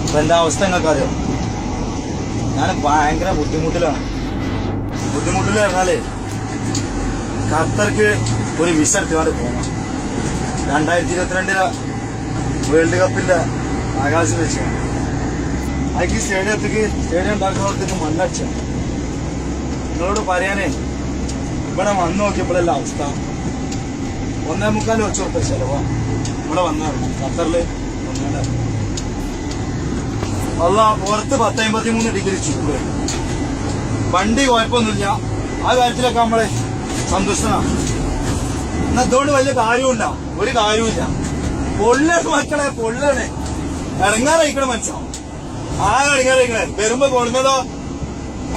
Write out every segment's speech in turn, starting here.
അപ്പൊ എന്റെ അവസ്ഥ നിങ്ങൾക്ക് അറിയാം. ഞാൻ ഭയങ്കര ബുദ്ധിമുട്ടിലാണ്. പറഞ്ഞാലേ ഖത്തർക്ക് ഒരു വിസ എടുത്തുകൊണ്ട് പോകണം. 2022 വേൾഡ് കപ്പിന്റെ ആകാശം വെച്ച് അതിക്ക് സ്റ്റേഡിയം ഉണ്ടാക്കുന്നവർക്ക് മണ്ണടിച്ച. നിങ്ങളോട് പറയാനേ ഇവിടെ വന്നു നോക്കിയപ്പോഴല്ല അവസ്ഥ. 1.25 ലക്ഷം റുപ്യ ചെലവാ ഇവിടെ വന്നാണ് ഖത്തറില്. അല്ല പുറത്ത് 10-53 ഡിഗ്രി ചൂട്. വണ്ടി കുഴപ്പമൊന്നുമില്ല. ആ കാര്യത്തിലൊക്കെ നമ്മള് സന്തുഷ്ടനാണ്. എന്നാ അതുകൊണ്ട് വലിയ കാര്യമില്ല, ഒരു കാര്യമില്ല. പൊള്ളാണ് മക്കളെ, പൊള്ളാണ്. ഇടങ്ങാറായിക്കണ മനസ്സിലാവും. ഇടങ്ങാറായിക്കണേ. വരുമ്പോ കൊടുക്കുന്നതോ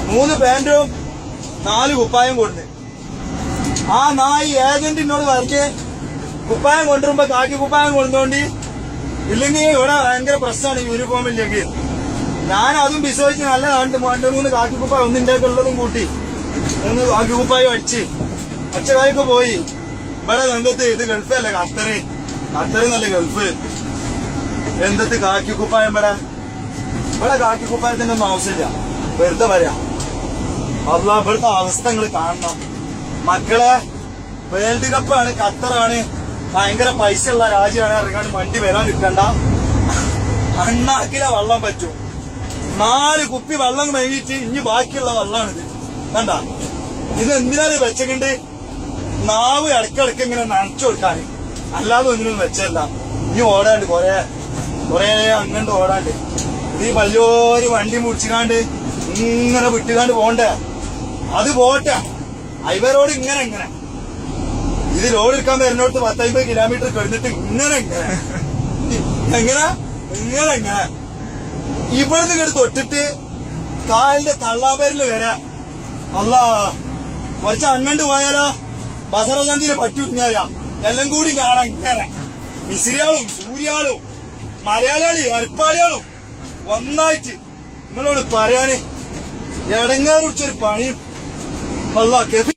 3 പാന്റും 4 കുപ്പായം കൊടുത്ത്. ആ നായി ഏജന്റിനോട് പറഞ്ഞ് കുപ്പായം കൊണ്ടുവരുമ്പോ കാക്കി കുപ്പായം കൊണ്ടുപോണ്ടി, ഇല്ലെങ്കിൽ ഇവിടെ ഭയങ്കര പ്രശ്നമാണ് യൂണിഫോം ഇല്ലെങ്കിൽ. ഞാൻ അതും വിശ്വസിച്ച് നല്ല 2-3 കാക്കി കുപ്പായം ഒന്നിന്റെ ഉള്ളതും കൂട്ടി 3 കാക്കി കുപ്പായം അടിച്ച് ഒച്ചകായൊക്കെ പോയി. ഇവിടെ എന്തത്ത് ഇത് ഗൾഫല്ല, ഖത്തറ് നല്ല ഗൾഫ്. എന്തത്ത് കാക്കി കുപ്പായം ഇവിടെ കാക്കി കുപ്പായത്തിന്റെ ഒന്നും ആവശ്യമില്ല. വെറുതെ വരാം. അല്ലാ ഇവിടുത്തെ അവസ്ഥ നിങ്ങൾ കാണണം മക്കളെ. വേൾഡ് കപ്പാണ്, ഖത്തറാണ്, ഭയങ്കര പൈസ ഉള്ള രാജ്യമാണ്. ഇറങ്ങാണ്ട് വണ്ടി വരാൻ നിൽക്കണ്ട. അണ്ണാക്കിലെ വെള്ളം പറ്റും. 4 കുപ്പി വെള്ളം കഴിഞ്ഞിട്ട് ഇനി ബാക്കിയുള്ള വെള്ളമാണിത്. കണ്ട ഇത് എന്തിനാണ് വെച്ചിട്ടുണ്ട്? നാവ് ഇടക്കിടക്ക് ഇങ്ങനെ നനച്ചു കൊടുക്കാൻ, അല്ലാതെ ഒന്നിനും വെച്ചല്ല. ഇനി ഓടാണ്ട് കൊറേ അങ്ങോട്ട് ഓടാണ്ട്. ഇത് ഈ വലിയൊരു വണ്ടി മുടിച്ചിക്കാണ്ട് ഇങ്ങനെ വിട്ടുകാണ്ട് പോണ്ടേ. അത് പോട്ടെ, ഹൈവേ റോഡ് ഇങ്ങനെ ഇത് റോഡ് എടുക്കാൻ വരുന്നോടത്ത് 10-50 കിലോമീറ്റർ കഴിഞ്ഞിട്ട് ഇങ്ങനെ ഇവിടുന്ന് ഇങ്ങോട്ട് തൊട്ടിട്ട് കാലിന്റെ തള്ളാപേരില് വരാം. അല്ല കുറച്ച് അങ്ങണ്ട് പോയാലോ ബസറചന്തിനെ പറ്റൂഞ്ഞാ എല്ലാം കൂടി കാണാം. ഇങ്ങനെ മിസ്രിയാളും സൂര്യാളും മലയാളികളും അരിപ്പാളികളും ഒന്നായിട്ട് നിങ്ങളോട് പറയാന് ഇടങ്ങാറ് കുറിച്ചൊരു പണിയും. അല്ല